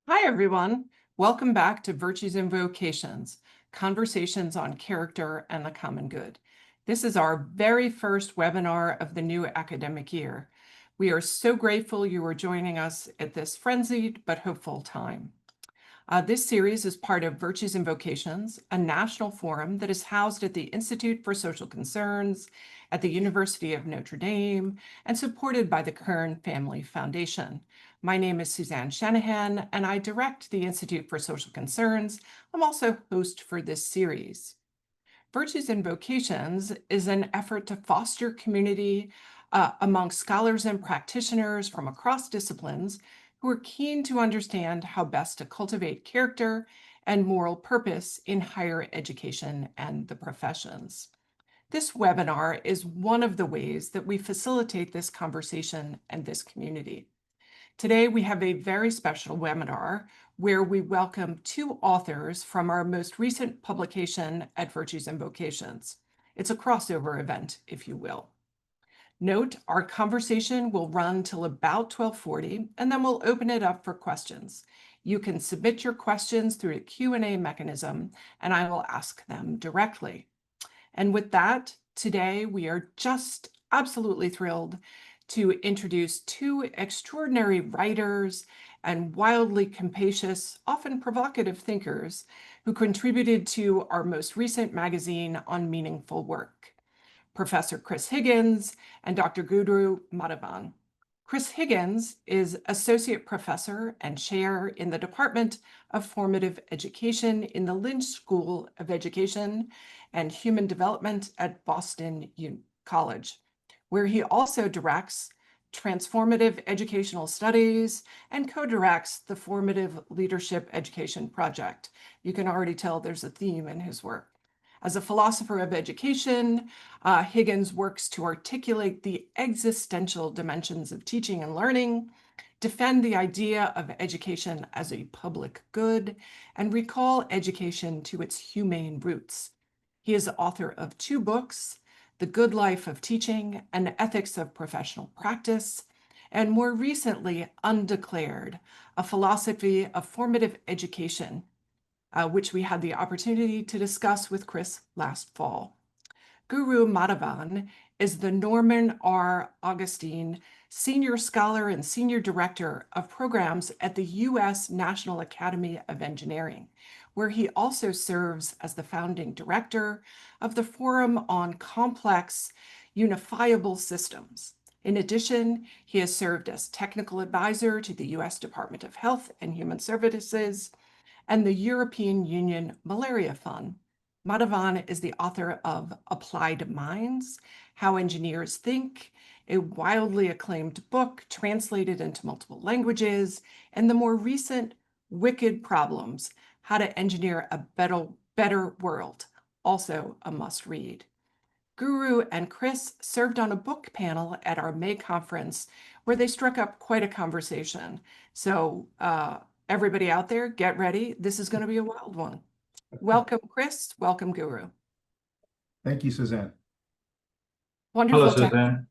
Hi, everyone. Welcome back to Virtues and Vocations, Conversations on Character and the Common Good. This is our very first webinar of the new academic year. We are so grateful you are joining us at this frenzied but hopeful time. This series is part of Virtues and Vocations, a national forum that is housed at the Institute for Social Concerns at the University of Notre Dame and supported by the Kern Family Foundation. My name is Suzanne Shanahan, and I direct the Institute for Social Concerns. I'm also host for this series. Virtues and Vocations is an effort to foster community among scholars and practitioners from across disciplines who are keen to understand how best to cultivate character and moral purpose in higher education and the professions. This webinar is one of the ways that we facilitate this conversation and this community. Today, we have a very special webinar where we welcome two authors from our most recent publication at Virtues and Vocations. It's a crossover event, if you will. Note, our conversation will run till about 12:40, and then we'll open it up for questions. You can submit your questions through a Q&A mechanism, and I will ask them directly. And with that, today we are just absolutely thrilled to introduce two extraordinary writers and wildly capacious, often provocative thinkers who contributed to our most recent magazine on meaningful work, Professor Chris Higgins and Dr. Guru Madhavan. Chris Higgins is Associate Professor and Chair in the Department of Formative Education in the Lynch School of Education and Human Development at Boston College, where he also directs transformative educational studies and co-directs the Formative Leadership Education Project. You can already tell there's a theme in his work. As a philosopher of education, Higgins works to articulate the existential dimensions of teaching and learning, defend the idea of education as a public good, and recall education to its humane roots. He is the author of two books, The Good Life of Teaching and Ethics of Professional Practice, and more recently, Undeclared, a philosophy of formative education, which we had the opportunity to discuss with Chris last fall. Guru Madhavan is the Norman R. Augustine Senior Scholar and Senior Director of Programs at the U.S. National Academy of Engineering, where he also serves as the founding director of the Forum on Complex Unifiable Systems. In addition, he has served as technical advisor to the U.S. Department of Health and Human Services and the European Union Malaria Fund. Madhavan is the author of Applied Minds, How Engineers Think, a wildly acclaimed book translated into multiple languages, and the more recent Wicked Problems, How to Engineer a Better World, also a must-read. Guru and Chris served on a book panel at our May conference where they struck up quite a conversation. So everybody out there, get ready. This is going to be a wild one. Welcome, Chris. Welcome, Guru. Thank you, Suzanne. Wonderful. Hello, Suzanne.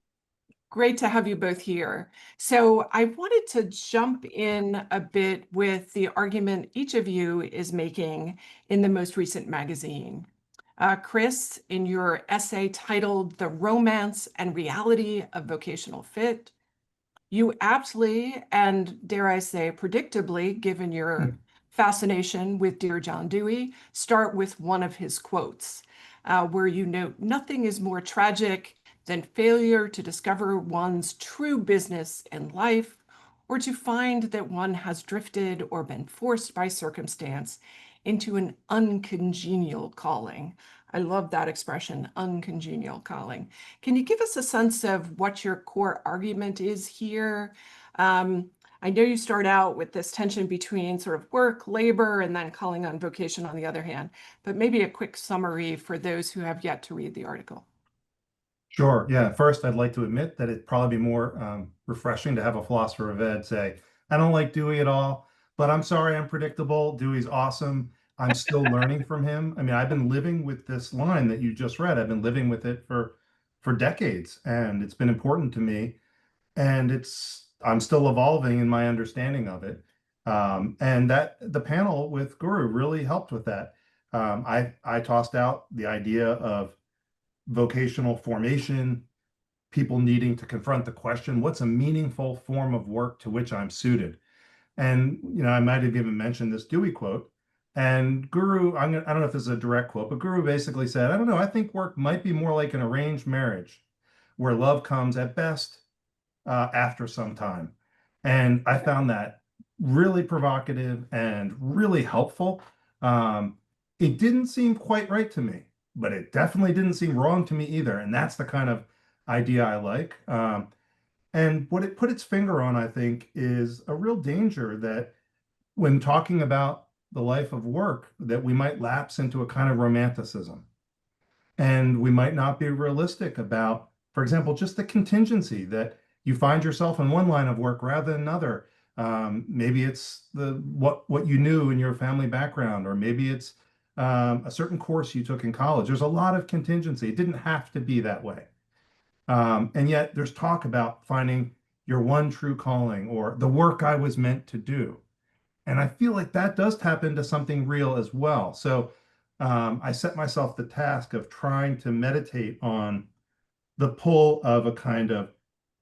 Great to have you both here. So I wanted to jump in a bit with the argument each of you is making in the most recent magazine. Chris, in your essay titled The Romance and Reality of Vocational Fit, you aptly and, dare I say, predictably, given your fascination with Dear John Dewey, start with one of his quotes, where you note, "Nothing is more tragic than failure to discover one's true business in life, or to find that one has drifted or been forced by circumstance into an uncongenial calling." I love that expression, uncongenial calling. Can you give us a sense of what your core argument is here? I know you start out with this tension between sort of work, labor, and then calling on vocation on the other hand, but maybe a quick summary for those who have yet to read the article. Sure. Yeah. First, I'd like to admit that it'd probably be more refreshing to have a philosopher of ed say, I don't like Dewey at all, but I'm sorry, I'm predictable. Dewey's awesome. I'm still learning from him. I mean, I've been living with this line that you just read. I've been living with it for decades, and it's been important to me. And I'm still evolving in my understanding of it. And that the panel with Guru really helped with that. I tossed out the idea of vocational formation, people needing to confront the question, what's a meaningful form of work to which I'm suited? And I might have even mentioned this Dewey quote. And Guru, I don't know if this is a direct quote, but Guru basically said, I don't know, I think work might be more like an arranged marriage where love comes at best after some time. And I found that really provocative and really helpful. It didn't seem quite right to me, but it definitely didn't seem wrong to me either. And that's the kind of idea I like. And what it put its finger on, I think, is a real danger that when talking about the life of work, that we might lapse into a kind of romanticism. And we might not be realistic about, for example, just the contingency that you find yourself in one line of work rather than another. Maybe it's what you knew in your family background, or maybe it's a certain course you took in college. There's a lot of contingency. It didn't have to be that way. And yet there's talk about finding your one true calling or the work I was meant to do. And I feel like that does tap into something real as well. So I set myself the task of trying to meditate on the pull of a kind of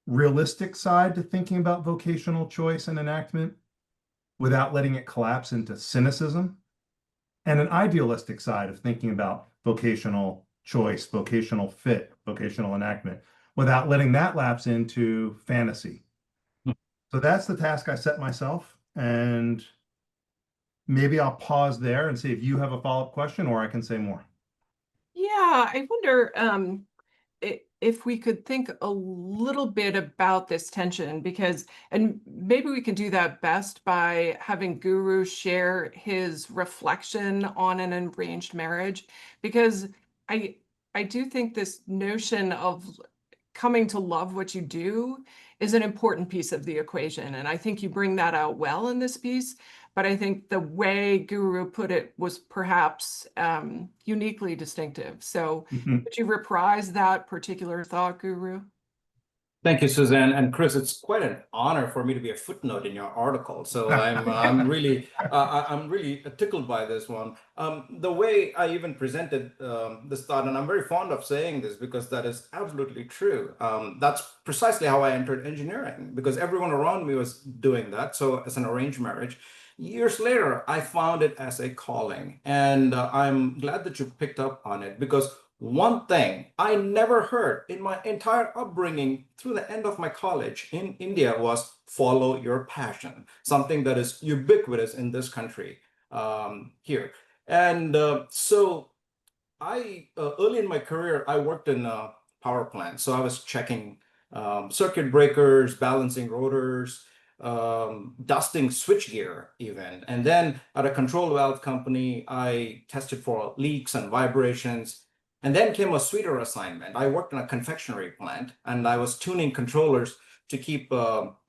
realistic side to thinking about vocational choice and enactment without letting it collapse into cynicism, and an idealistic side of thinking about vocational choice, vocational fit, vocational enactment without letting that lapse into fantasy. So that's the task I set myself. And maybe I'll pause there and see if you have a follow-up question, or I can say more. Yeah, I wonder if we could think a little bit about this tension, because, and maybe we can do that best by having Guru share his reflection on an arranged marriage, because I I do think this notion of coming to love what you do is an important piece of the equation. And I think you bring that out well in this piece. But I think the way Guru put it was perhaps uniquely distinctive. So Mhm. would you reprise that particular thought, Guru? Thank you, Suzanne. And Chris, it's quite an honor for me to be a footnote in your article. So I'm really tickled by this one. The way I even presented this thought, and I'm very fond of saying this because that is absolutely true. That's precisely how I entered engineering, because everyone around me was doing that. So as an arranged marriage. Years later, I found it as a calling, and I'm glad that you picked up on it, because one thing I never heard in my entire upbringing through the end of my college in India was follow your passion, something that is ubiquitous in this country here. And so early in my career, I worked in a power plant. So I was checking circuit breakers, balancing rotors, dusting switchgear even. And then at a control valve company, I tested for leaks and vibrations. And then came a sweeter assignment. I worked in a confectionery plant, and I was tuning controllers to keep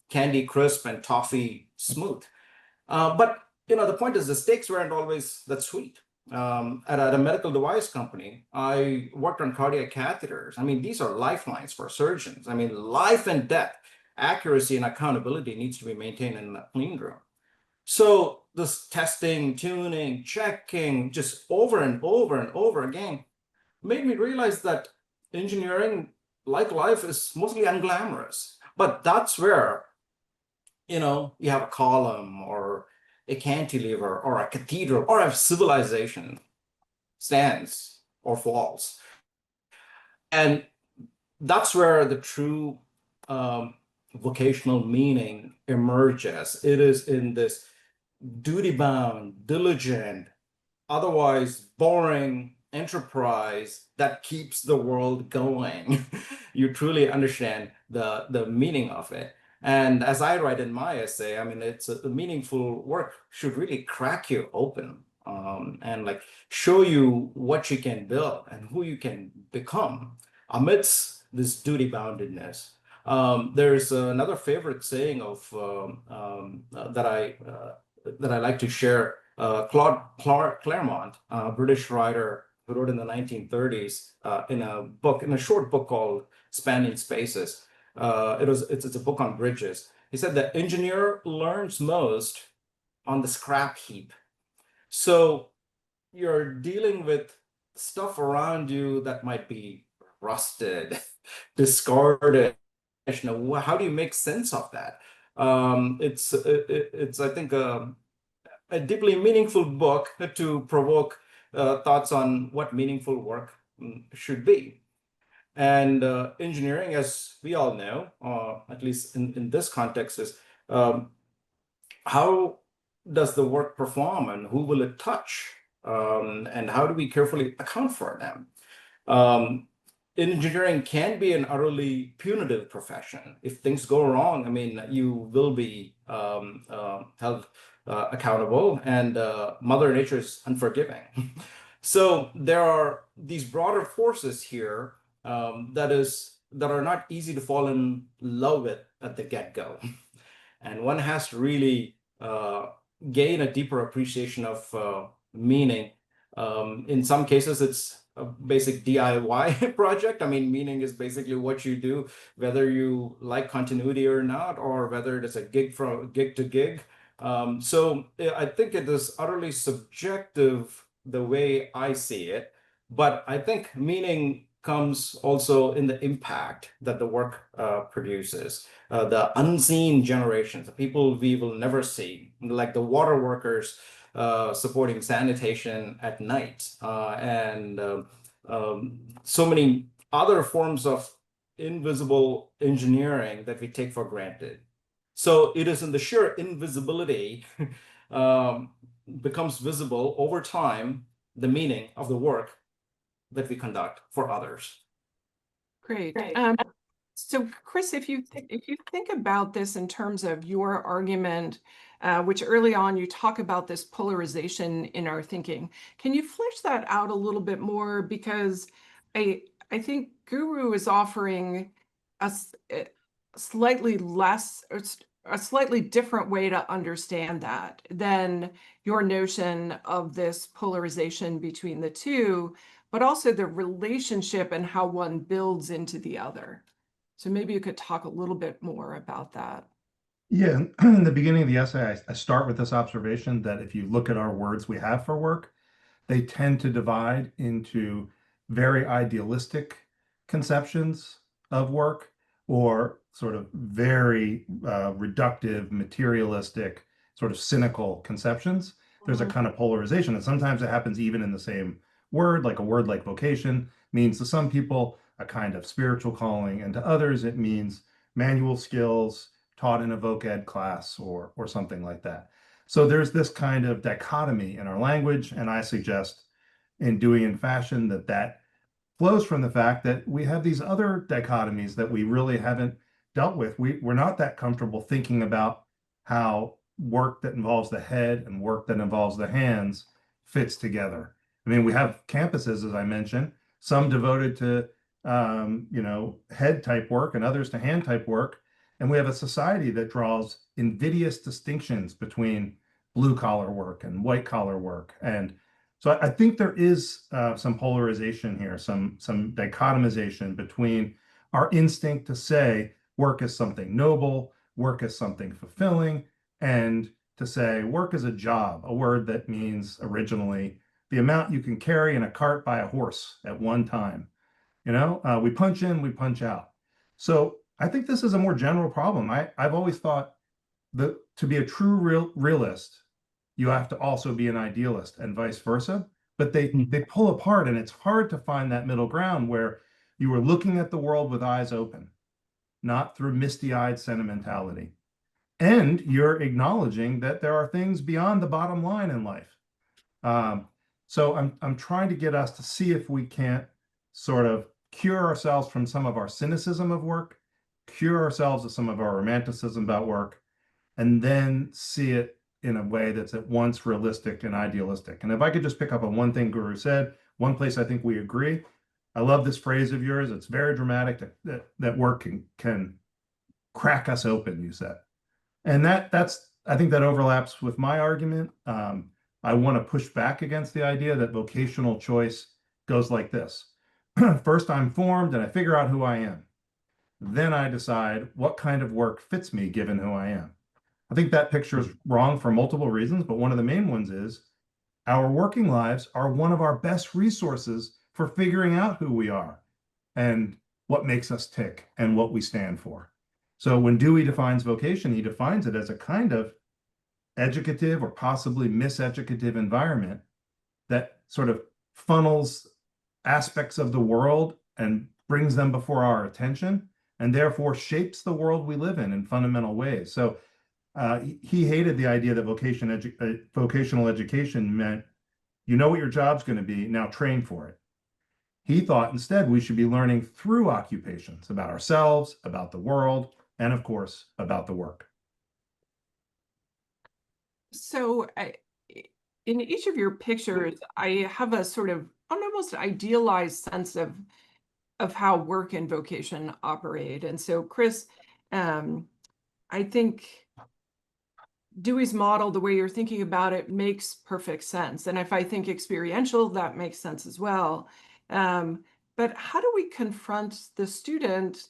candy crisp and toffee smooth. But the point is, the stakes weren't always that sweet. At a medical device company, I worked on cardiac catheters. I mean, these are lifelines for surgeons. I mean, life and death, accuracy and accountability needs to be maintained in a clean room. So this testing, tuning, checking, just over and over and over again, made me realize that engineering, like life, is mostly unglamorous. But that's where, you have a column or a cantilever or a cathedral or a civilization stands or falls. And that's where the true vocational meaning emerges. It is in this duty-bound, diligent, otherwise boring enterprise that keeps the world going. You truly understand the meaning of it. And as I write in my essay, I mean, it's a meaningful work should really crack you open and like show you what you can build and who you can become amidst this duty boundedness. There's another favorite saying of that I like to share. Claude Claremont, a British writer who wrote in the 1930s in a short book called Spanning Spaces. It's a book on bridges. He said that engineer learns most on the scrap heap. So you're dealing with stuff around you that might be rusted, discarded. How do you make sense of that? It's I think a deeply meaningful book to provoke thoughts on what meaningful work should be. And engineering, as we all know, at least in this context, is um, how does the work perform and who will it touch? And how do we carefully account for them? Um, Engineering can be an utterly punitive profession. If things go wrong, I mean, you will be held accountable, and Mother Nature is unforgiving. So there are these broader forces here that are not easy to fall in love with at the get-go. And one has to really gain a deeper appreciation of meaning. In some cases, it's a basic DIY project. I mean, meaning is basically what you do, whether you like continuity or not, or whether it is a gig from gig to gig. So I think it is utterly subjective the way I see it, but I think meaning comes also in the impact that the work produces. The unseen generations, the people we will never see, like the water workers supporting sanitation at night, and so many other forms of invisible engineering that we take for granted. So it is in the sheer invisibility becomes visible over time, the meaning of the work that we conduct for others. Great. So Chris, if you think about this in terms of your argument, which early on you talk about this polarization in our thinking, can you flesh that out a little bit more? Because I think Guru is offering us a slightly less, or a slightly different way to understand that than your notion of this polarization between the two, but also the relationship and how one builds into the other. So maybe you could talk a little bit more about that. Yeah, in the beginning of the essay, I start with this observation that if you look at our words we have for work, they tend to divide into very idealistic conceptions of work or sort of very reductive, materialistic, sort of cynical conceptions. There's a kind of polarization, and sometimes it happens even in the same word, like a word like vocation means to some people a kind of spiritual calling, and to others it means manual skills taught in a voc ed class or something like that. So there's this kind of dichotomy in our language, and I suggest in doing in fashion that flows from the fact that we have these other dichotomies that we really haven't dealt with. We're not that comfortable thinking about how work that involves the head and work that involves the hands fits together. I mean, we have campuses, as I mentioned, some devoted to head type work and others to hand type work. And we have a society that draws invidious distinctions between blue collar work and white collar work. And so I think there is some polarization here, some dichotomization between our instinct to say work is something noble, work is something fulfilling, and to say work is a job, a word that means originally the amount you can carry in a cart by a horse at one time. We punch in, we punch out. So I think this is a more general problem. I've always thought that to be a true realist, you have to also be an idealist and vice versa. But they pull apart, and it's hard to find that middle ground where you are looking at the world with eyes open, not through misty-eyed sentimentality. And you're acknowledging that there are things beyond the bottom line in life. So I'm trying to get us to see if we can't sort of cure ourselves from some of our cynicism of work, cure ourselves of some of our romanticism about work, and then see it in a way that's at once realistic and idealistic. And if I could just pick up on one thing Guru said, one place I think we agree. I love this phrase of yours. It's very dramatic that work can crack us open, you said. And I think that overlaps with my argument. I want to push back against the idea that vocational choice goes like this. First, I'm formed and I figure out who I am. Then I decide what kind of work fits me given who I am. I think that picture is wrong for multiple reasons, but one of the main ones is our working lives are one of our best resources for figuring out who we are and what makes us tick and what we stand for. So when Dewey defines vocation, he defines it as a kind of educative or possibly miseducative environment that sort of funnels aspects of the world and brings them before our attention and therefore shapes the world we live in fundamental ways. So he hated the idea that vocational education meant, you know what your job's going to be, now train for it. He thought instead we should be learning through occupations about ourselves, about the world, and of course, about the work. So in each of your pictures, I have a sort of an almost idealized sense of how work and vocation operate. And so, Chris, I think Dewey's model, the way you're thinking about it, makes perfect sense. And if I think experiential, that makes sense as well. But how do we confront the student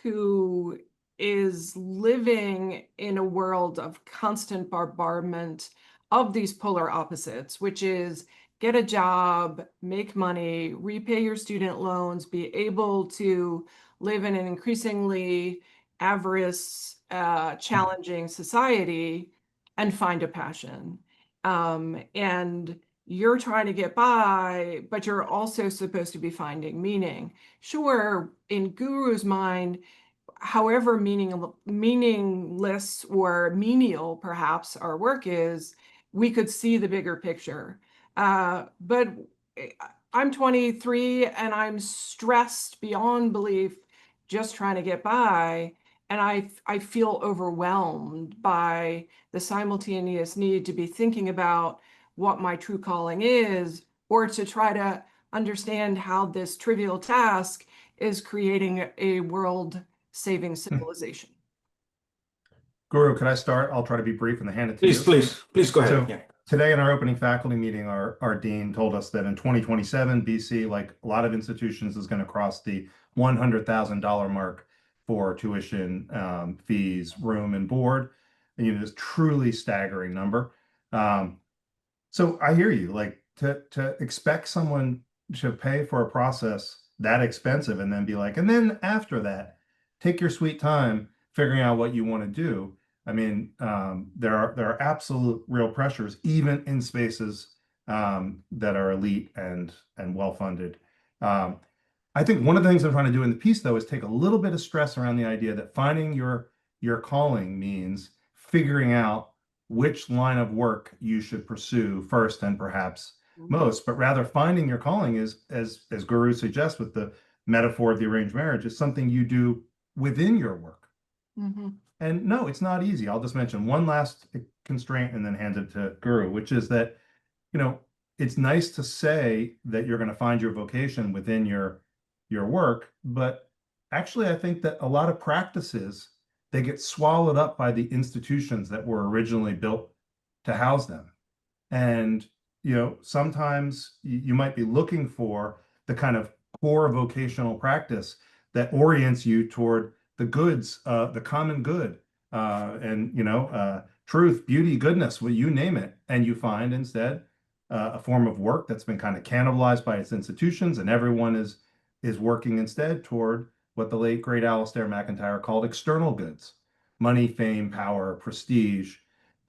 who is living in a world of constant bombardment of these polar opposites, which is get a job, make money, repay your student loans, be able to live in an increasingly avarice, challenging society, and find a passion. And you're trying to get by, but you're also supposed to be finding meaning. Sure, in Guru's mind, however meaningless or menial perhaps our work is, we could see the bigger picture. But I'm 23 and I'm stressed beyond belief just trying to get by. And I feel overwhelmed by the simultaneous need to be thinking about what my true calling is, or to try to understand how this trivial task is creating a world-saving civilization. Guru, could I start? I'll try to be brief and hand it to you. Please go ahead. So Yeah. today in our opening faculty meeting, our dean told us that in 2027, BC, like a lot of institutions, is going to cross the $100,000 mark for tuition, fees, room, and board. And, it's a truly staggering number. So I hear you. Like to expect someone to pay for a process that expensive and then be like, and then after that, take your sweet time figuring out what you want to do. I mean, there are absolute real pressures, even in spaces that are elite and well funded. I think one of the things I'm trying to do in the piece, though, is take a little bit of stress around the idea that finding your calling means figuring out which line of work you should pursue first and perhaps most, but rather finding your calling is, as Guru suggests with the metaphor of the arranged marriage, is something you do within your work. Mm-hmm. And no, it's not easy. I'll just mention one last constraint and then hand it to Guru, which is that, it's nice to say that you're going to find your vocation within your work, but actually I think that a lot of practices, they get swallowed up by the institutions that were originally built to house them. And, sometimes you might be looking for the kind of core vocational practice that orients you toward the goods, the common good, and truth, beauty, goodness, well, you name it. And you find instead a form of work that's been kind of cannibalized by its institutions, and everyone is working instead toward what the late great Alistair MacIntyre called external goods: money, fame, power, prestige.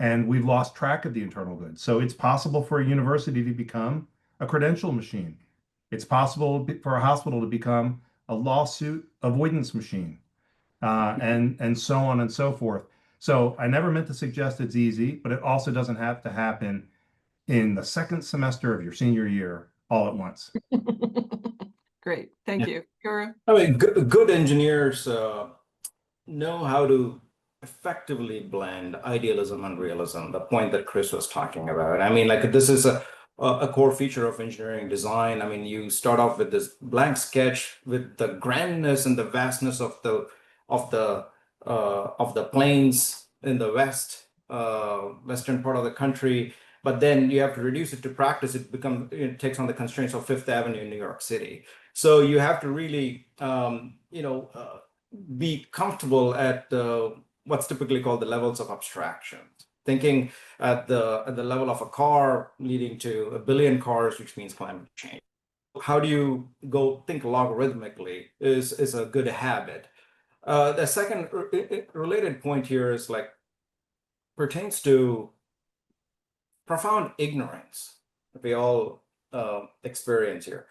And we've lost track of the internal goods. So it's possible for a university to become a credential machine. It's possible for a hospital to become a lawsuit avoidance machine, and so on and so forth. So I never meant to suggest it's easy, but it also doesn't have to happen in the second semester of your senior year all at once. Great, thank you. Guru? I mean, good engineers know how to effectively blend idealism and realism, the point that Chris was talking about. I mean, like, this is a core feature of engineering design. I mean, you start off with this blank sketch with the grandness and the vastness of the plains in the western part of the country, but then you have to reduce it to practice. It takes on the constraints of Fifth Avenue in New York City. So you have to really, be comfortable at what's typically called the levels of abstraction. Thinking at the level of a car leading to a billion cars, which means climate change. How do you go think logarithmically is a good habit. The second related point here is like pertains to profound ignorance that we all experience here.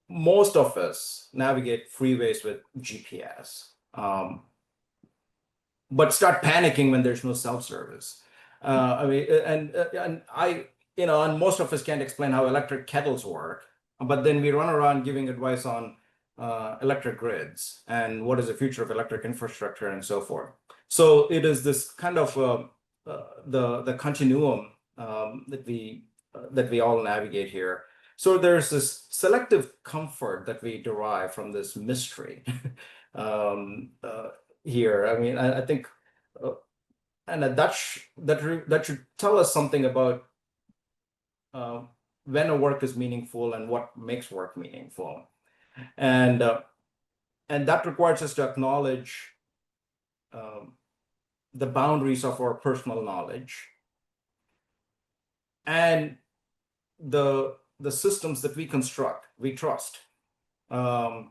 Most of us navigate freeways with GPS, but start panicking when there's no self-service. I mean, and I, you know, and most of us can't explain how electric kettles work, but then we run around giving advice on electric grids and what is the future of electric infrastructure and so forth. So it is this kind of the continuum that we all navigate here. So there's this selective comfort that we derive from this mystery here. I mean, I think, and that should tell us something about when a work is meaningful and what makes work meaningful, and that requires us to acknowledge the boundaries of our personal knowledge and the systems that we construct, we trust, built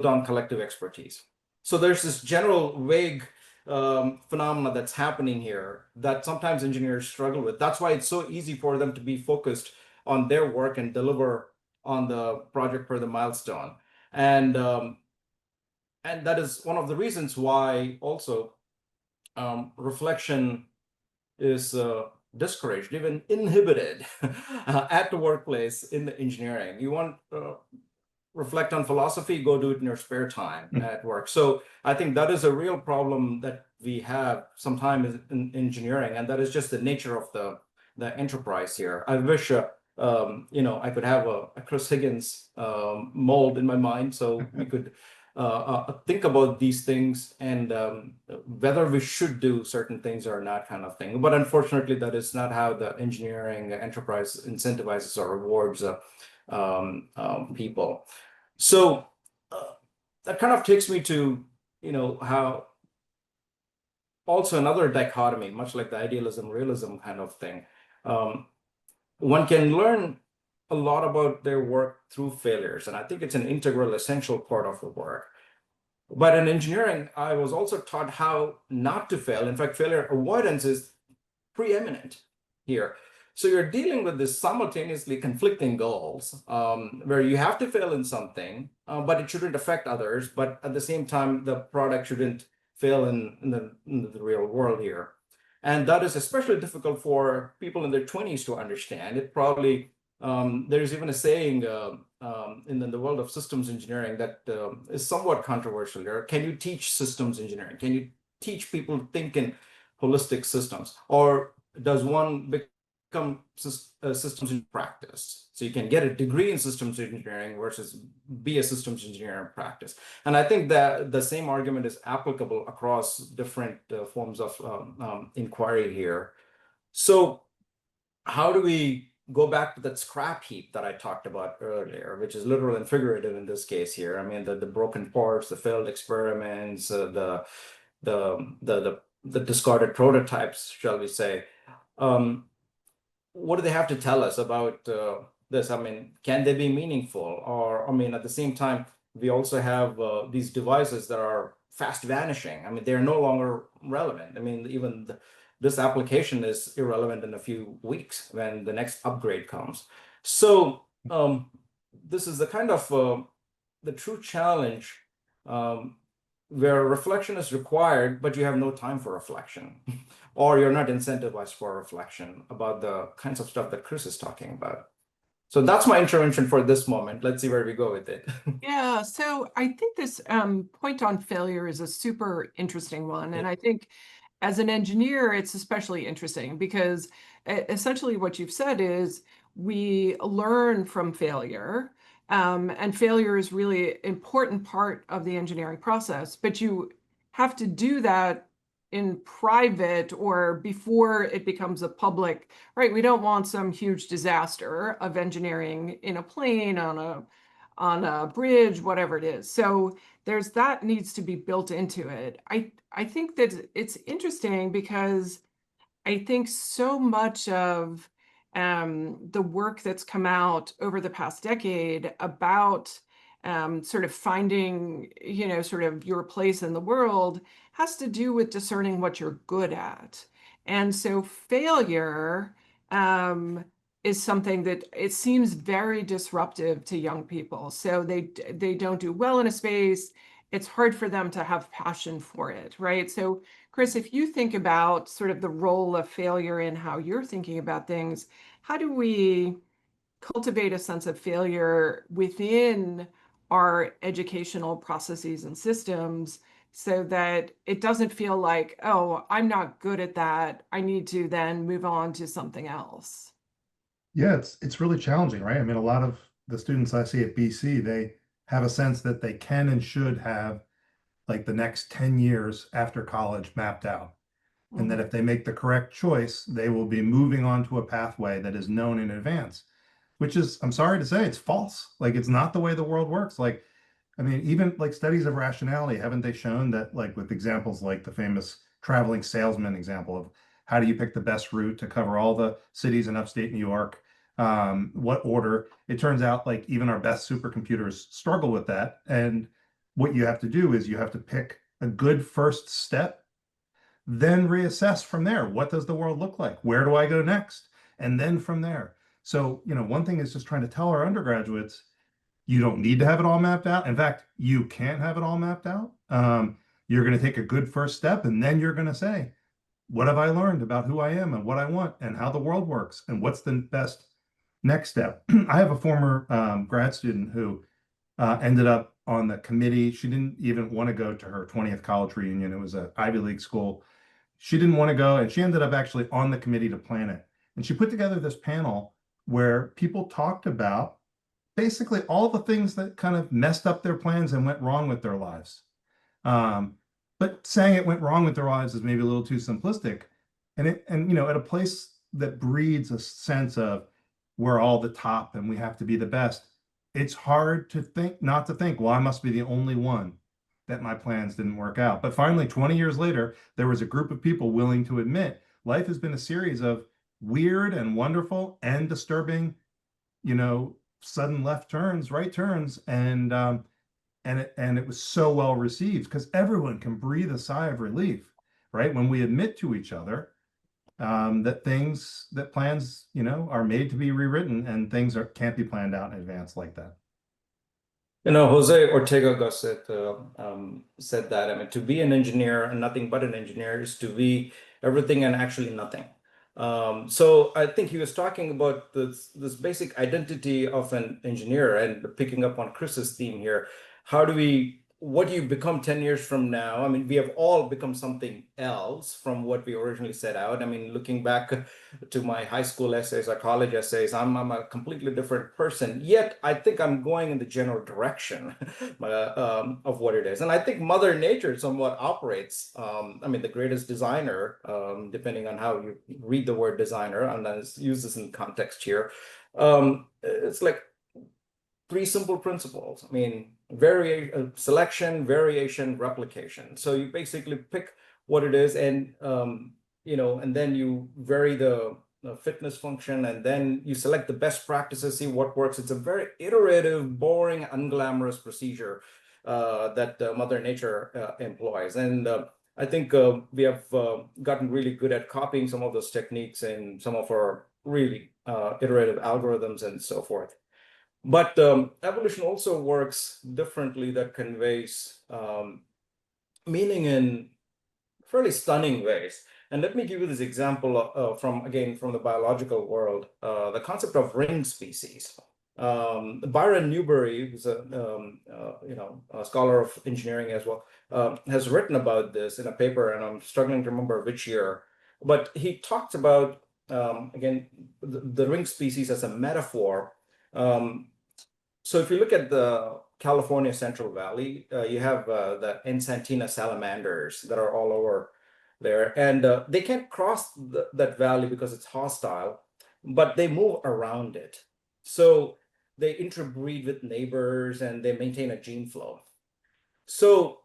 on collective expertise. So there's this general vague phenomena that's happening here that sometimes engineers struggle with. That's why it's so easy for them to be focused on their work and deliver on the project per the milestone. And that is one of the reasons why also reflection is discouraged, even inhibited at the workplace in the engineering. You want reflect on philosophy, go do it in your spare time at work. So I think that is a real problem that we have sometimes in engineering, and that is just the nature of the enterprise here. I wish you know, I could have a Chris Higgins mold in my mind, so we could think about these things and whether we should do certain things or not, kind of thing. But unfortunately, that is not how the engineering enterprise incentivizes or rewards people. So that kind of takes me to, you know, how also another dichotomy, much like the idealism, realism kind of thing. One can learn a lot about their work through failures, and I think it's an integral, essential part of the work. But in engineering, I was also taught how not to fail. In fact, failure avoidance is preeminent here. So you're dealing with this simultaneously conflicting goals, where you have to fail in something, but it shouldn't affect others. But at the same time, the product shouldn't fail in the real world here. And that is especially difficult for people in their 20s to understand. It probably, there's even a saying in the world of systems engineering that is somewhat controversial here. Can you teach systems engineering? Can you teach people to think in holistic systems? Or does one become systems in practice? So you can get a degree in systems engineering versus be a systems engineer in practice. And I think that the same argument is applicable across different forms of inquiry here. So how do we go back to that scrap heap that I talked about earlier, which is literal and figurative in this case here? I mean, the broken parts, the failed experiments, the discarded prototypes, shall we say. What do they have to tell us about this? I mean, can they be meaningful? Or, I mean, at the same time, we also have these devices that are fast vanishing. I mean, they're no longer relevant. I mean, even this application is irrelevant in a few weeks when the next upgrade comes. So this is the kind of the true challenge where reflection is required, but you have no time for reflection, or you're not incentivized for reflection about the kinds of stuff that Chris is talking about. So that's my intervention for this moment. Let's see where we go with it. Yeah, so I think this point on failure is a super interesting one. And I think as an engineer, it's especially interesting because essentially what you've said is we learn from failure. And failure is really an important part of the engineering process, but you have to do that in private or before it becomes a public, right? We don't want some huge disaster of engineering in a plane, on on a bridge, whatever it is. So there's that needs to be built into it. I think that it's interesting because I think so much of the work that's come out over the past decade about sort of finding, sort of your place in the world has to do with discerning what you're good at. And so failure is something that it seems very disruptive to young people. So they don't do well in a space. It's hard for them to have passion for it, right? So Chris, if you think about sort of the role of failure in how you're thinking about things, how do we cultivate a sense of failure within our educational processes and systems so that it doesn't feel like, oh, I'm not good at that. I need to then move on to something else. Yeah, it's really challenging, right? I mean, a lot of the students I see at BC, they have a sense that they can and should have like the next 10 years after college mapped out. And that if they make the correct choice, they will be moving on to a pathway that is known in advance, which is, I'm sorry to say, it's false. Like, it's not the way the world works. Like, I mean, even like studies of rationality, haven't they shown that, like, with examples like the famous traveling salesman example of how do you pick the best route to cover all the cities in upstate New York? What order? It turns out like even our best supercomputers struggle with that. And what you have to do is you have to pick a good first step, then reassess from there. What does the world look like? Where do I go next? And then from there. So, one thing is just trying to tell our undergraduates, you don't need to have it all mapped out. In fact, you can't have it all mapped out. You're going to take a good first step, and then you're going to say, what have I learned about who I am and what I want and how the world works and what's the best next step? I have a former grad student who ended up on the committee. She didn't even want to go to her 20th college reunion. It was an Ivy League school. She didn't want to go, and she ended up actually on the committee to plan it. And she put together this panel where people talked about basically all the things that kind of messed up their plans and went wrong with their lives. But saying it went wrong with their lives is maybe a little too simplistic. And at a place that breeds a sense of we're all the top and we have to be the best, it's hard to think, not to think, well, I must be the only one that my plans didn't work out. But finally, 20 years later, there was a group of people willing to admit life has been a series of weird and wonderful and disturbing, sudden left turns, right turns, and it was so well received because everyone can breathe a sigh of relief, right? When we admit to each other that plans, are made to be rewritten and things can't be planned out in advance like that. Jose Ortega Gasset said that, I mean, to be an engineer and nothing but an engineer is to be everything and actually nothing. So I think he was talking about this basic identity of an engineer, and picking up on Chris's theme here. What do you become 10 years from now? I mean, we have all become something else from what we originally set out. I mean, looking back to my high school essays or college essays, I'm a completely different person. Yet I think I'm going in the general direction of what it is. And I think Mother Nature somewhat operates. I mean, the greatest designer, depending on how you read the word designer, and let's use this in context here. It's like three simple principles. I mean, selection, variation, replication. So you basically pick what it is, and and then you vary the fitness function, and then you select the best practices, see what works. It's a very iterative, boring, unglamorous procedure that Mother Nature employs. And I think we have gotten really good at copying some of those techniques in some of our really iterative algorithms and so forth. But evolution also works differently, that conveys meaning in fairly stunning ways. And let me give you this example from the biological world, the concept of ring species. Byron Newberry, who's a scholar of engineering as well, has written about this in a paper, and I'm struggling to remember which year. But he talked about, the ring species as a metaphor. So if you look at the California Central Valley, you have the Ensantina salamanders that are all over there, and they can't cross that valley because it's hostile, but they move around it. So they interbreed with neighbors, and they maintain a gene flow. So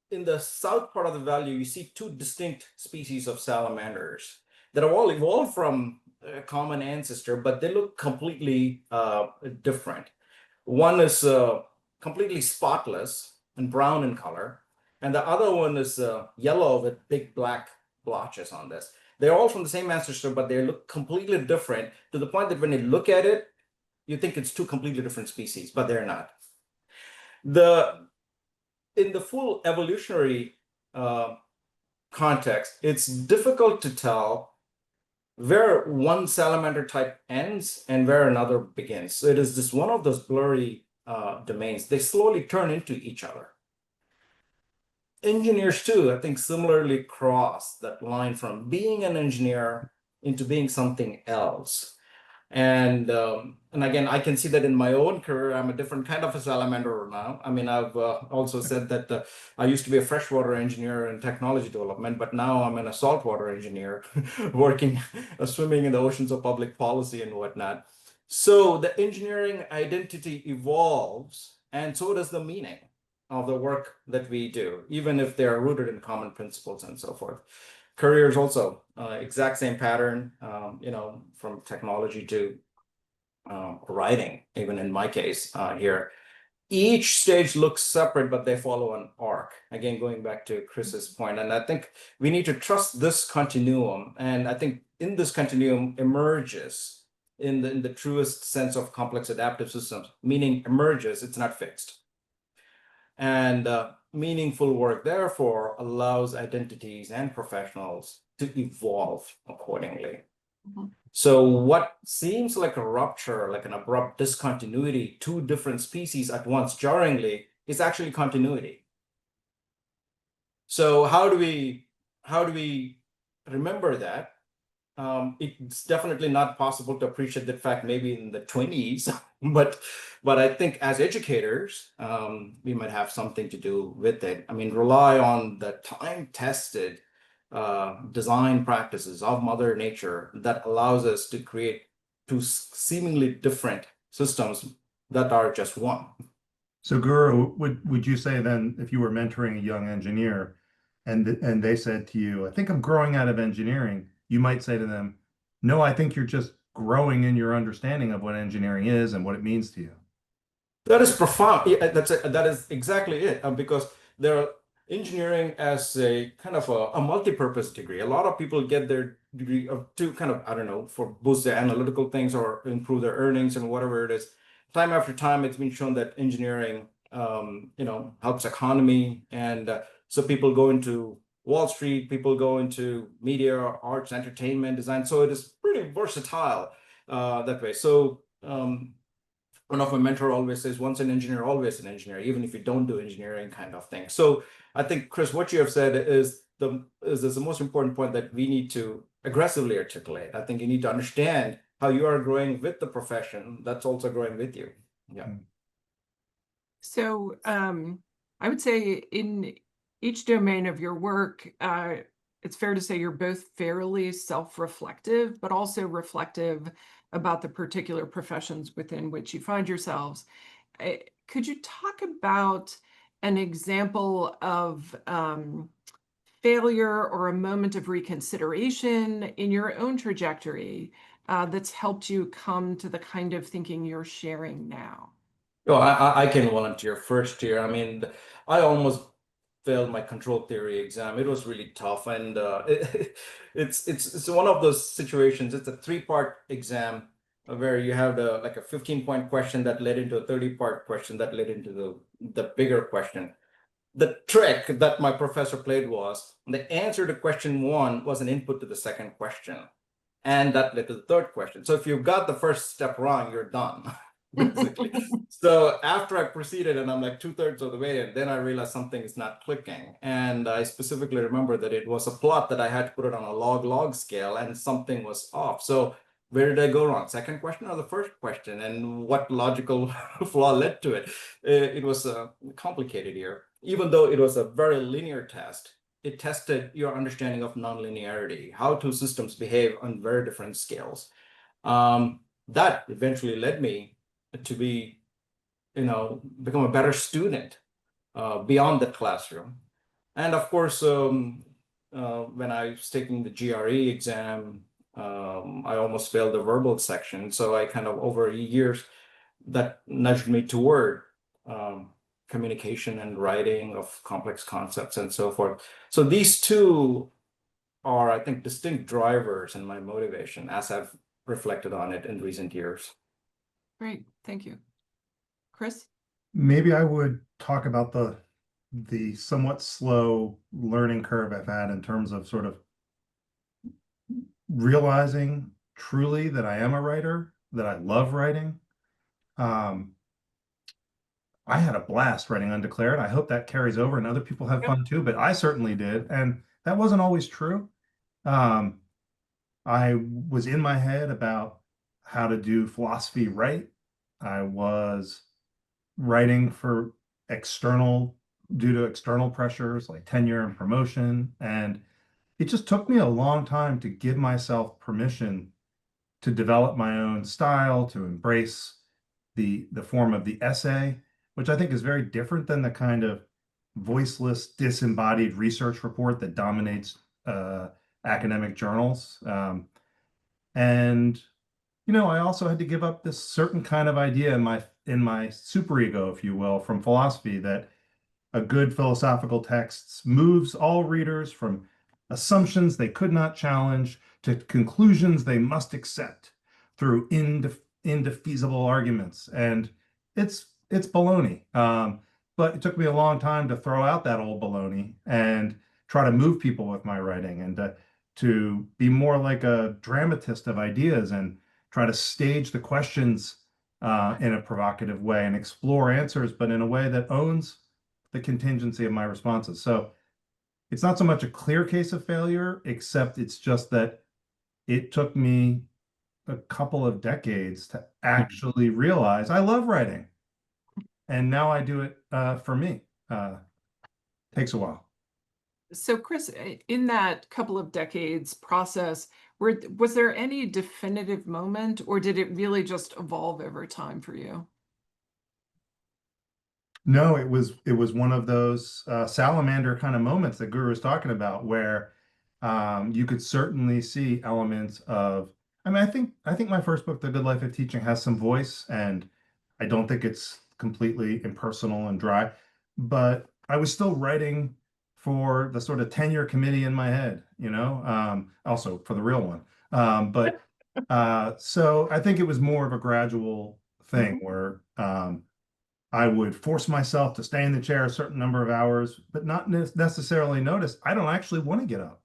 in the south part of the valley, you see two distinct species of salamanders that have all evolved from a common ancestor, but they look completely different. One is completely spotless and brown in color, and the other one is yellow with big black blotches on this. They're all from the same ancestor, but they look completely different, to the point that when you look at it, you think it's two completely different species, but they're not. In the full evolutionary context, it's difficult to tell where one salamander type ends and where another begins. So it is just one of those blurry domains. They slowly turn into each other. Engineers too, I think, similarly cross that line from being an engineer into being something else. And again, I can see that in my own career. I'm a different kind of a salamander now. I mean, I've also said that I used to be a freshwater engineer in technology development, but now I'm a saltwater engineer working, swimming in the oceans of public policy and whatnot. So the engineering identity evolves, and so does the meaning of the work that we do, even if they are rooted in common principles and so forth. Careers also exact same pattern, from technology to writing, even in my case here. Each stage looks separate, but they follow an arc. Again, going back to Chris's point, and I think we need to trust this continuum. And I think in this continuum emerges, in the truest sense of complex adaptive systems, meaning emerges, it's not fixed. And meaningful work, therefore, allows identities and professionals to evolve accordingly. Mhm. So what seems like a rupture, like an abrupt discontinuity, two different species at once jarringly, is actually continuity. So how do we remember that? It's definitely not possible to appreciate that fact maybe in the 20s, but I think as educators, we might have something to do with it. I mean, rely on the time-tested design practices of Mother Nature that allows us to create two seemingly different systems that are just one. So Guru, would you say then, if you were mentoring a young engineer and they said to you, I think I'm growing out of engineering, you might say to them, no, I think you're just growing in your understanding of what engineering is and what it means to you. That is profound. Yeah, that is exactly it. Because there are engineering as a kind of a multi-purpose degree. A lot of people get their degree to kind of, I don't know, for boost their analytical things or improve their earnings and whatever it is. Time after time, it's been shown that engineering, helps economy, and so people go into Wall Street, people go into media, arts, entertainment, design. So it is pretty versatile that way. So one of my mentor always says, once an engineer, always an engineer, even if you don't do engineering kind of thing. So I think, Chris, what you have said is the most important point that we need to aggressively articulate. I think you need to understand how you are growing with the profession that's also growing with you. Yeah. So I would say in each domain of your work, it's fair to say you're both fairly self-reflective, but also reflective about the particular professions within which you find yourselves. Could you talk about an example of failure or a moment of reconsideration in your own trajectory that's helped you come to the kind of thinking you're sharing now? Oh, I can volunteer first here. I mean, I almost failed my control theory exam. It was really tough, and it's one of those situations. It's a 3-part exam where you have like a 15-point question that led into a 30-part question that led into the bigger question. The trick that my professor played was the answer to question 1 was an input to the second question, and that led to the third question. So if you got the first step wrong, you're done. Basically. So after I proceeded and I'm like 2/3 of the way, and then I realized something is not clicking. And I specifically remember that it was a plot that I had to put it on a log scale, and something was off. So where did I go wrong? Second question or the first question? And what logical flaw led to it? It was complicated here. Even though it was a very linear test, it tested your understanding of nonlinearity, how two systems behave on very different scales. that eventually led me to be, become a better student beyond the classroom. And of course, when I was taking the GRE exam, I almost failed the verbal section. So I kind of, over years, that nudged me toward communication and writing of complex concepts and so forth. So these two are, I think, distinct drivers in my motivation as I've reflected on it in recent years. Great, thank you. Chris? Maybe I would talk about the somewhat slow learning curve I've had in terms of sort of realizing truly that I am a writer, that I love writing. I had a blast writing Undeclared. I hope that carries over and other people have fun too, but I certainly did. And that wasn't always true. I was in my head about how to do philosophy right. I was writing for due to external pressures like tenure and promotion. And it just took me a long time to give myself permission to develop my own style, to embrace the form of the essay, which I think is very different than the kind of voiceless, disembodied research report that dominates academic journals. And I also had to give up this certain kind of idea in my superego, if you will, from philosophy, that a good philosophical text moves all readers from assumptions they could not challenge to conclusions they must accept through indefeasible arguments. And it's baloney. But it took me a long time to throw out that old baloney and try to move people with my writing, and to be more like a dramatist of ideas and try to stage the questions in a provocative way and explore answers, but in a way that owns the contingency of my responses. So it's not so much a clear case of failure, except it's just that it took me a couple of decades to actually realize I love writing. And now I do it for me. Takes a while. So Chris, in that couple of decades process, was there any definitive moment, or did it really just evolve over time for you? No, it was one of those salamander kind of moments that Guru was talking about, where you could certainly see elements of. I mean, I think my first book, The Good Life of Teaching, has some voice, and I don't think it's completely impersonal and dry, but I was still writing for the sort of tenure committee in my head, also for the real one. But so I think it was more of a gradual thing where I would force myself to stay in the chair a certain number of hours, but not necessarily notice I don't actually want to get up.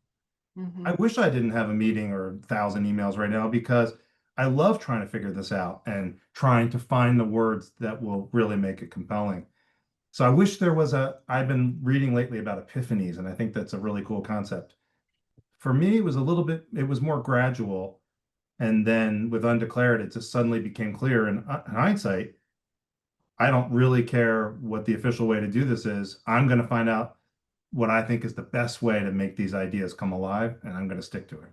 I wish I didn't have a meeting or 1,000 emails right now, because I love trying to figure this out and trying to find the words that will really make it compelling. So I wish there was I've been reading lately about epiphanies, and I think that's a really cool concept. For me, it was more gradual. And then with Undeclared, it just suddenly became clear in hindsight, I don't really care what the official way to do this is. I'm going to find out what I think is the best way to make these ideas come alive, and I'm going to stick to it.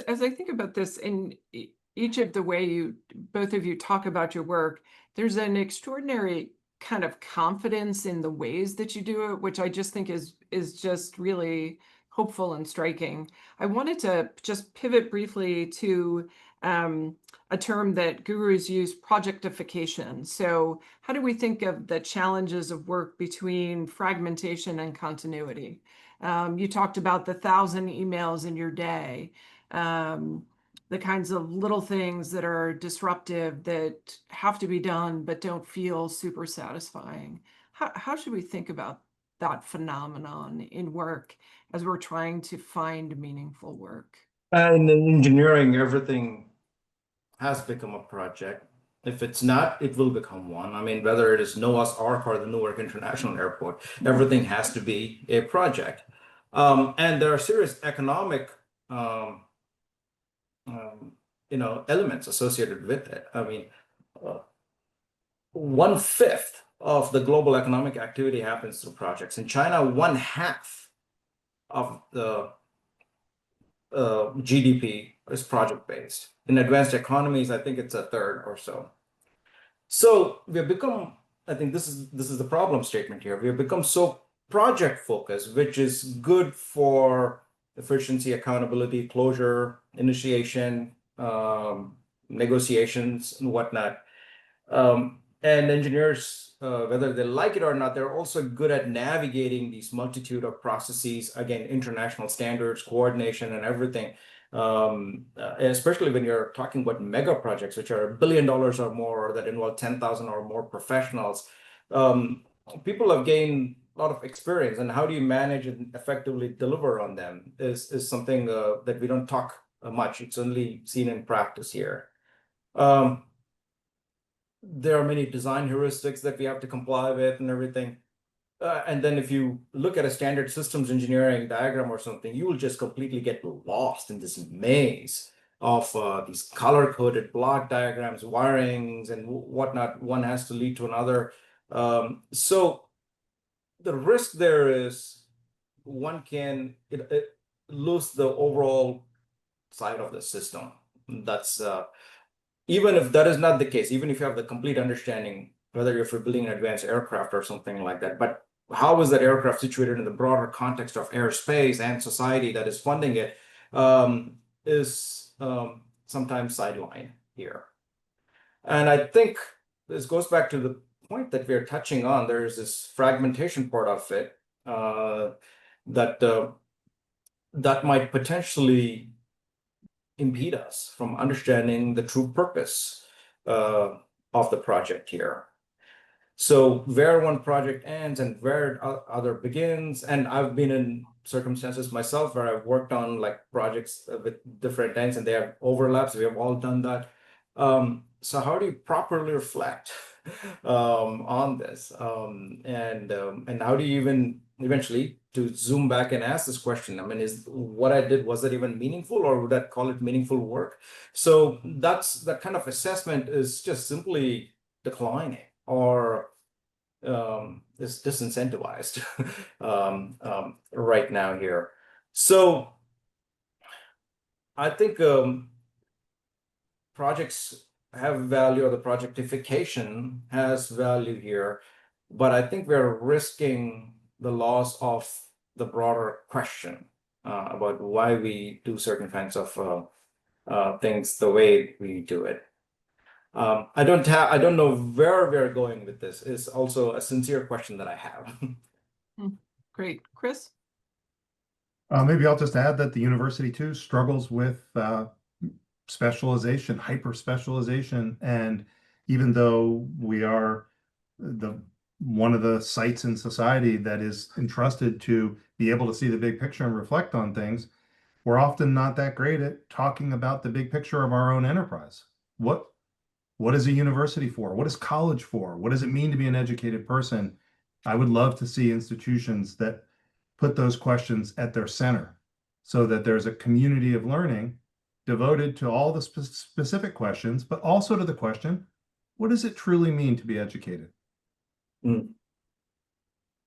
As I think about this, in each of the way both of you talk about your work, there's an extraordinary kind of confidence in the ways that you do it, which I just think is just really hopeful and striking. I wanted to just pivot briefly to a term that gurus use, projectification. So how do we think of the challenges of work between fragmentation and continuity? You talked about the 1,000 emails in your day, the kinds of little things that are disruptive that have to be done but don't feel super satisfying. How should we think about that phenomenon in work as we're trying to find meaningful work? In engineering, everything has become a project. If it's not, it will become one. I mean, whether it is Noah's Ark or the Newark International Airport, everything has to be a project. And there are serious economic elements associated with it. I mean, 1/5 of the global economic activity happens through projects. In China, 1/2 of the GDP is project-based. In advanced economies, I think it's a third or so. So we have become, I think this is the problem statement here. We have become so project focused, which is good for efficiency, accountability, closure, initiation, negotiations, and whatnot. And engineers, whether they like it or not, they're also good at navigating these multitude of processes, again, international standards, coordination, and everything. Especially when you're talking about mega projects, which are $1 billion or more, that involve 10,000 or more professionals. People have gained a lot of experience, and how do you manage and effectively deliver on them is something that we don't talk much. It's only seen in practice here. There are many design heuristics that we have to comply with and everything. And then if you look at a standard systems engineering diagram or something, you will just completely get lost in this maze of these color-coded block diagrams, wirings, and whatnot. One has to lead to another. So the risk there is one can lose the overall side of the system. That's even if that is not the case, even if you have the complete understanding, whether you're for building an advanced aircraft or something like that, but how is that aircraft situated in the broader context of airspace and society that is funding it is sometimes sidelined here. And I think this goes back to the point that we're touching on. There's this fragmentation part of it that might potentially impede us from understanding the true purpose of the project here. So where one project ends and where other begins, and I've been in circumstances myself where I've worked on like projects with different ends and they have overlaps. We have all done that. So how do you properly reflect on this? And how do you even eventually to zoom back and ask this question? I mean, is what I did, was it even meaningful, or would that call it meaningful work? So that kind of assessment is just simply declining or is disincentivized right now here. So I think projects have value, or the projectification has value here, but I think we're risking the loss of the broader question about why we do certain kinds of things the way we do it. I don't know where we're going with this. Is also a sincere question that I have. Great. Chris? Maybe I'll just add that the university too struggles with specialization, hyper specialization. And even though we are one of the sites in society that is entrusted to be able to see the big picture and reflect on things, we're often not that great at talking about the big picture of our own enterprise. What is a university for? What is college for? What does it mean to be an educated person? I would love to see institutions that put those questions at their center so that there's a community of learning devoted to all the specific questions, but also to the question, what does it truly mean to be educated?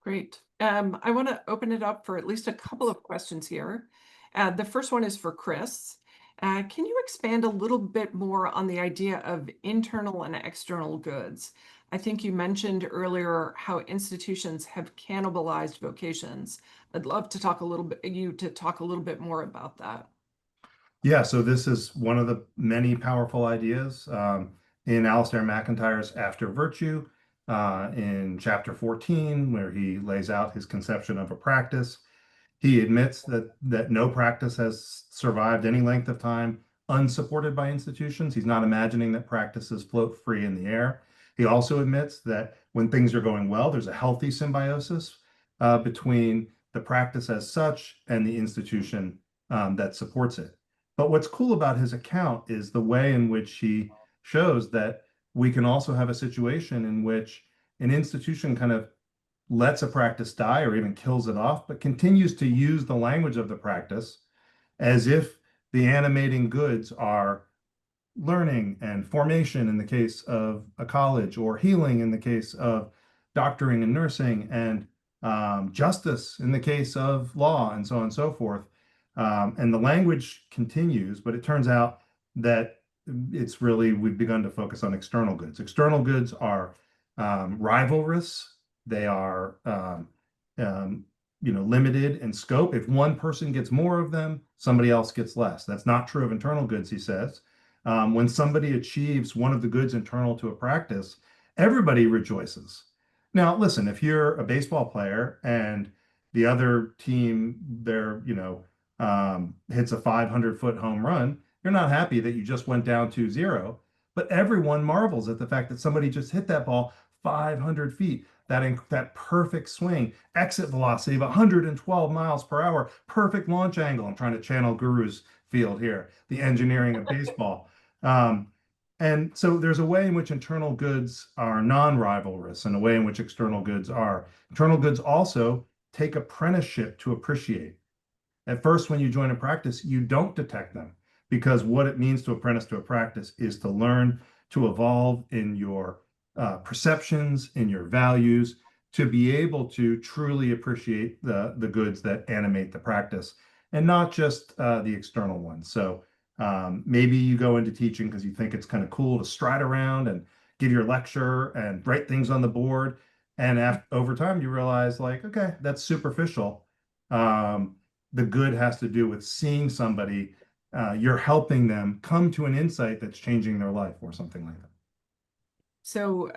Great. I want to open it up for at least a couple of questions here. The first one is for Chris. Can you expand a little bit more on the idea of internal and external goods? I think you mentioned earlier how institutions have cannibalized vocations. I'd love to talk a little bit more about that. Yeah, so this is one of the many powerful ideas in Alistair McIntyre's After Virtue, in chapter 14, where he lays out his conception of a practice. He admits that no practice has survived any length of time unsupported by institutions. He's not imagining that practices float free in the air. He also admits that when things are going well, there's a healthy symbiosis between the practice as such and the institution that supports it. But what's cool about his account is the way in which he shows that we can also have a situation in which an institution kind of lets a practice die or even kills it off, but continues to use the language of the practice as if the animating goods are learning and formation in the case of a college, or healing in the case of doctoring and nursing, and justice in the case of law, and so on and so forth. And the language continues, but it turns out that it's really, we've begun to focus on external goods. External goods are rivalrous. They are, limited in scope. If one person gets more of them, somebody else gets less. That's not true of internal goods, he says. When somebody achieves one of the goods internal to a practice, everybody rejoices. Now, listen, if you're a baseball player and the other team, hits a 500-foot home run, you're not happy that you just went down 2-0, but everyone marvels at the fact that somebody just hit that ball 500 feet. That perfect swing, exit velocity of 112 miles per hour, perfect launch angle. I'm trying to channel Guru's field here, the engineering of baseball. And so there's a way in which internal goods are non-rivalrous and a way in which external goods are. Internal goods also take apprenticeship to appreciate. At first, when you join a practice, you don't detect them, because what it means to apprentice to a practice is to learn to evolve in your perceptions, in your values, to be able to truly appreciate the goods that animate the practice, and not just the external ones. So maybe you go into teaching because you think it's kind of cool to stride around and give your lecture and write things on the board. And over time, you realize, like, okay, that's superficial. The good has to do with seeing somebody, you're helping them come to an insight that's changing their life or something like that. So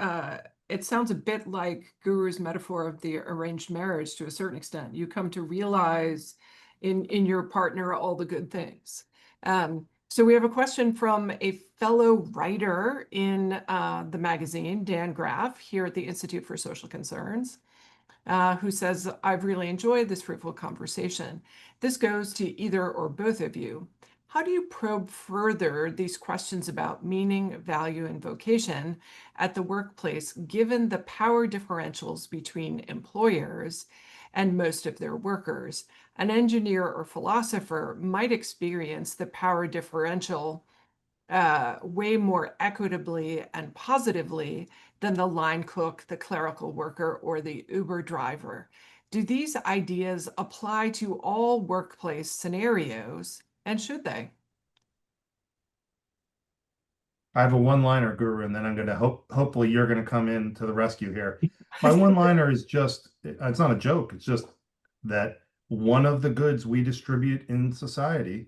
it sounds a bit like Guru's metaphor of the arranged marriage to a certain extent. You come to realize in your partner all the good things. So we have a question from a fellow writer in the magazine, Dan Graff, here at the Institute for Social Concerns, who says, I've really enjoyed this fruitful conversation. This goes to either or both of you. How do you probe further these questions about meaning, value, and vocation at the workplace, given the power differentials between employers and most of their workers? An engineer or philosopher might experience the power differential way more equitably and positively than the line cook, the clerical worker, or the Uber driver. Do these ideas apply to all workplace scenarios, and should they? I have a one-liner, Guru, and then I'm going to hopefully you're going to come in to the rescue here. My one-liner is just, it's not a joke. It's just that one of the goods we distribute in society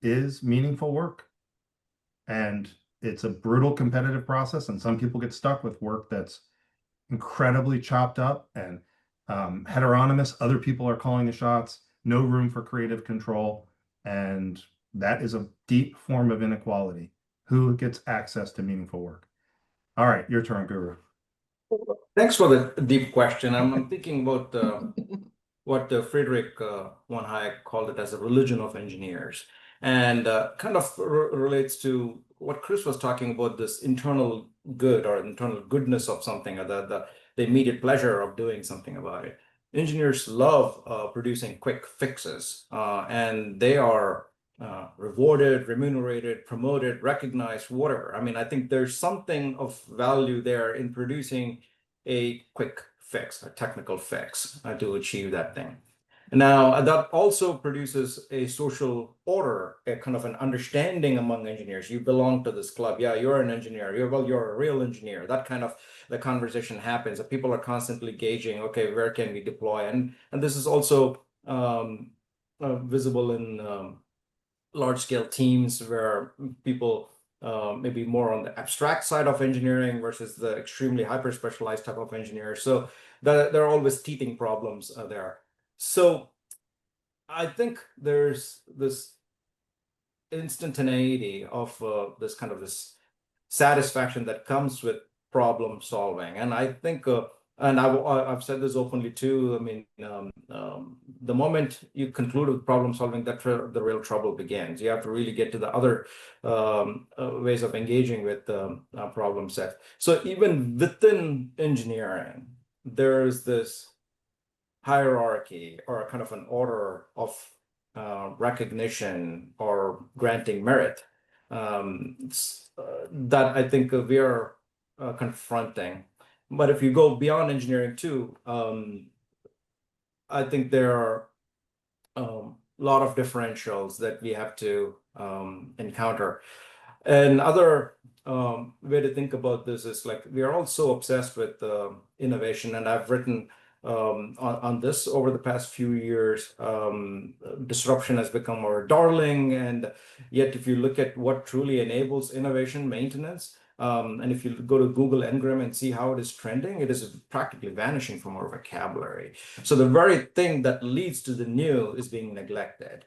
is meaningful work. And it's a brutal competitive process, and some people get stuck with work that's incredibly chopped up and heteronymous. Other people are calling the shots, no room for creative control. And that is a deep form of inequality. Who gets access to meaningful work? All right, your turn, Guru. Thanks for the deep question. I'm thinking about what Friedrich von Hayek called it as a religion of engineers, and kind of relates to what Chris was talking about, this internal good or internal goodness of something, or the immediate pleasure of doing something about it. Engineers love producing quick fixes, and they are rewarded, remunerated, promoted, recognized, whatever. I mean, I think there's something of value there in producing a quick fix, a technical fix to achieve that thing. Now, that also produces a social order, a kind of an understanding among engineers. You belong to this club. Yeah, you're an engineer. You're a real engineer. That kind of the conversation happens. People are constantly gauging, okay, where can we deploy? And this is also visible in large-scale teams where people maybe more on the abstract side of engineering versus the extremely hyper-specialized type of engineer. So there are always teething problems there. So I think there's this instantaneity of this kind of this satisfaction that comes with problem solving. And I think, and I've said this openly too, I mean, the moment you conclude with problem solving, that's where the real trouble begins. You have to really get to the other ways of engaging with problem set. So even within engineering, there's this hierarchy or a kind of an order of recognition or granting merit that I think we are confronting. But if you go beyond engineering too, I think there are lot of differentials that we have to encounter. Another way to think about this is like we are all so obsessed with innovation, and I've written on this over the past few years. Disruption has become our darling, and yet if you look at what truly enables innovation, maintenance, and if you go to Google Ngram and see how it is trending, it is practically vanishing from our vocabulary. So the very thing that leads to the new is being neglected.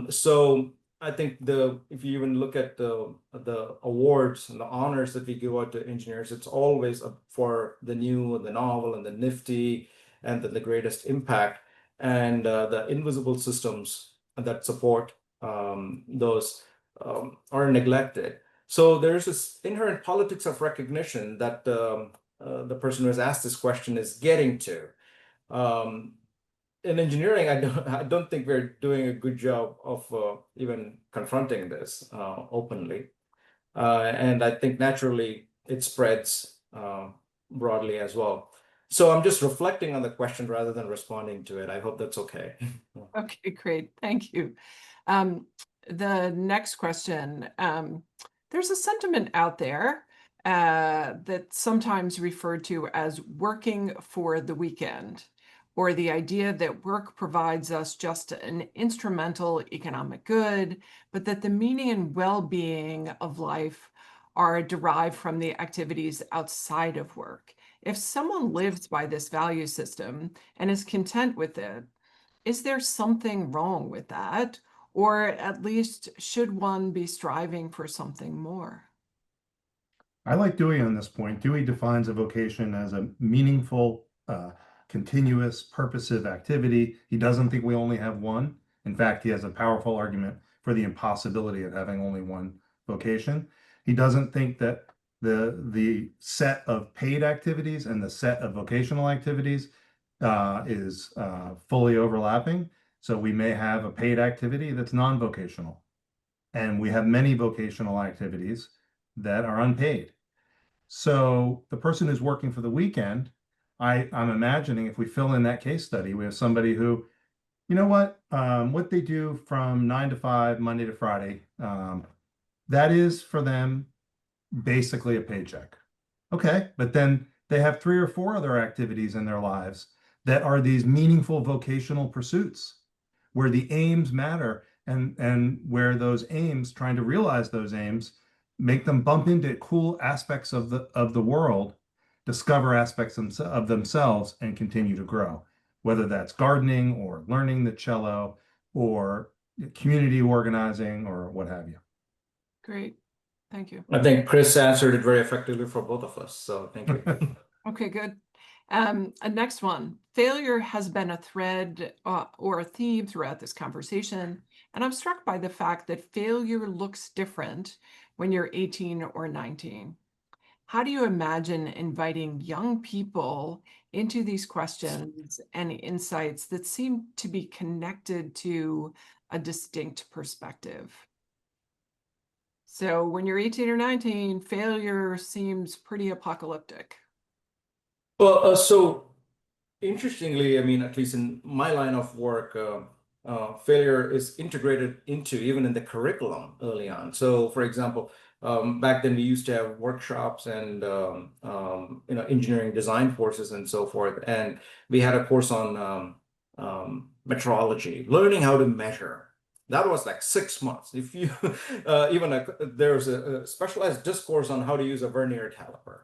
So I think if you even look at the awards and the honors that we give out to engineers, it's always for the new and the novel and the nifty and the greatest impact, and the invisible systems that support those are neglected. So there's this inherent politics of recognition that the person who has asked this question is getting to. In engineering, I don't think we're doing a good job of even confronting this openly. And I think naturally it spreads broadly as well. So I'm just reflecting on the question rather than responding to it. I hope that's okay. Okay, great. Thank you. The next question, there's a sentiment out there that's sometimes referred to as working for the weekend, or the idea that work provides us just an instrumental economic good, but that the meaning and well-being of life are derived from the activities outside of work. If someone lives by this value system and is content with it, is there something wrong with that? Or at least should one be striving for something more? I like Dewey on this point. Dewey defines a vocation as a meaningful, continuous, purposive activity. He doesn't think we only have one. In fact, he has a powerful argument for the impossibility of having only one vocation. He doesn't think that the set of paid activities and the set of vocational activities is fully overlapping. So we may have a paid activity that's non-vocational, and we have many vocational activities that are unpaid. So the person who's working for the weekend, I'm imagining if we fill in that case study, we have somebody who, you know what they do from 9 to 5, Monday to Friday, that is for them basically a paycheck. Okay, but then they have 3 or 4 other activities in their lives that are these meaningful vocational pursuits where the aims matter, and where those aims, trying to realize those aims, make them bump into cool aspects of the world, discover aspects of themselves, and continue to grow, whether that's gardening or learning the cello or community organizing or what have you. Great. Thank you. I think Chris answered it very effectively for both of us. So thank you. Okay, good. Next one. Failure has been a thread or a theme throughout this conversation. And I'm struck by the fact that failure looks different when you're 18 or 19. How do you imagine inviting young people into these questions and insights that seem to be connected to a distinct perspective? So when you're 18 or 19, failure seems pretty apocalyptic. Well, so interestingly, I mean, at least in my line of work, failure is integrated into even in the curriculum early on. So, for example, back then we used to have workshops and engineering design courses and so forth, and we had a course on metrology, learning how to measure. That was like 6 months. If you there's a specialized discourse on how to use a vernier caliper,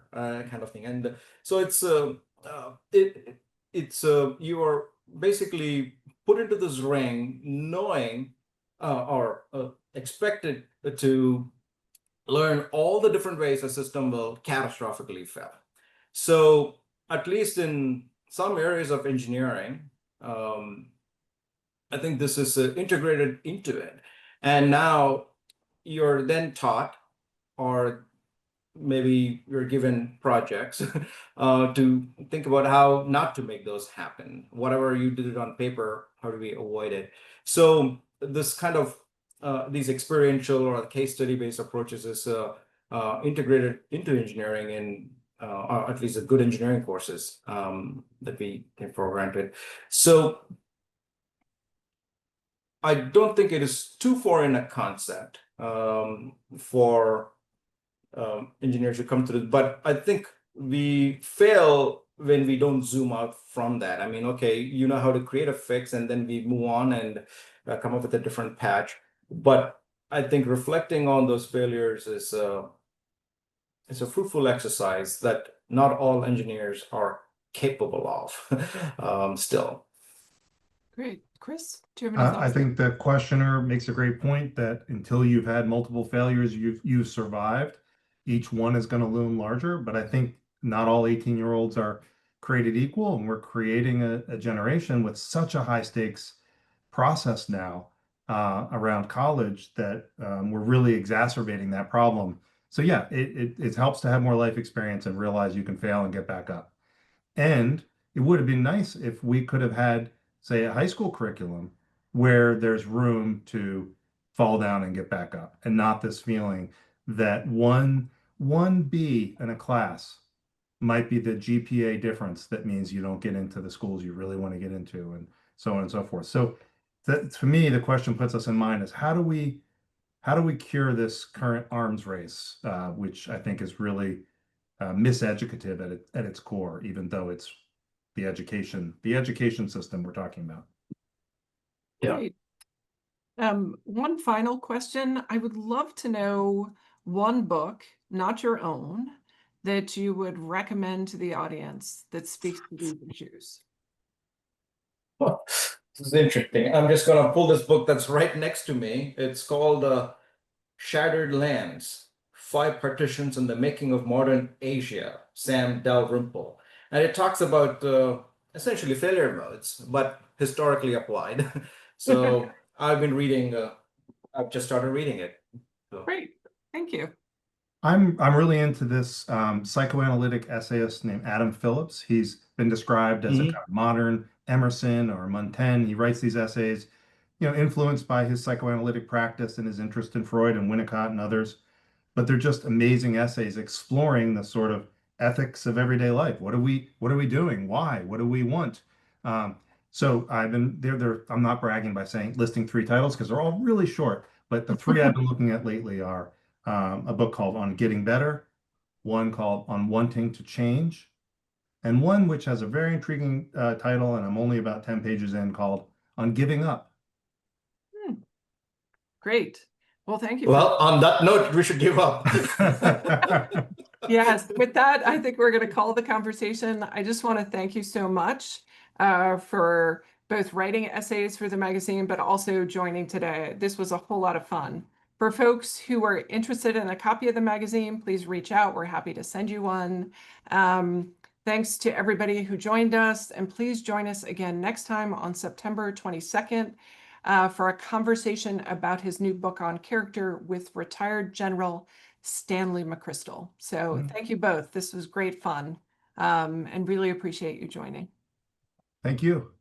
kind of thing, and so it's you are basically put into this ring knowing or expected to learn all the different ways a system will catastrophically fail. So at least in some areas of engineering, I think this is integrated into it. And now you're then taught, or maybe you're given projects to think about how not to make those happen. Whatever you did it on paper, how do we avoid it? So this kind of these experiential or case study based approaches is integrated into engineering, and or at least the good engineering courses that we take for granted. So I don't think it is too foreign a concept for engineers who come to this, but I think we fail when we don't zoom out from that. I mean, okay, you know how to create a fix, and then we move on and come up with a different patch. But I think reflecting on those failures is a fruitful exercise that not all engineers are capable of still. Great. Chris, do you have any I thoughts? think the questioner makes a great point that until you've had multiple failures, you've survived. Each one is going to loom larger, but I think not all 18-year-olds are created equal, and we're creating a generation with such a high stakes process now around college that we're really exacerbating that problem. So yeah, it helps to have more life experience and realize you can fail and get back up. And it would have been nice if we could have had, say, a high school curriculum where there's room to fall down and get back up, and not this feeling that one B in a class might be the GPA difference that means you don't get into the schools you really want to get into, and so on and so forth. So that, to me, the question puts us in mind is how do we cure this current arms race, which I think is really miseducative at its core, even though it's the education system we're talking about. Yeah. Great. One final question. I would love to know one book, not your own, that you would recommend to the audience that speaks to these issues. Well, this is interesting. I'm just going to pull this book that's right next to me. It's called Shattered Lands, 5 Partitions in the Making of Modern Asia, Sam Dalrymple. And it talks about essentially failure modes, but historically applied. So I've been reading, I've just started reading it. So. Great, thank you. I'm really into this psychoanalytic essayist named Adam Phillips. He's been described as a kind of modern Emerson or Montaigne. He writes these essays, influenced by his psychoanalytic practice and his interest in Freud and Winnicott and others. But they're just amazing essays exploring the sort of ethics of everyday life. What are we doing? Why? What do we want? So I've been there. I'm not bragging by saying listing 3 titles because they're all really short. But the 3 I've been looking at lately are a book called On Getting Better, one called On Wanting to Change, and one which has a very intriguing title, and I'm only about 10 pages in, called On Giving Up. Great. Well, thank you. Well, on that note, we should give up. Yes, with that, I think we're going to call the conversation. I just want to thank you so much for both writing essays for the magazine, but also joining today. This was a whole lot of fun. For folks who are interested in a copy of the magazine, please reach out. We're happy to send you one. Thanks to everybody who joined us, and please join us again next time on September 22nd for a conversation about his new book on character with retired General Stanley McChrystal. So thank you both. This was great fun, and really appreciate you joining. Thank you.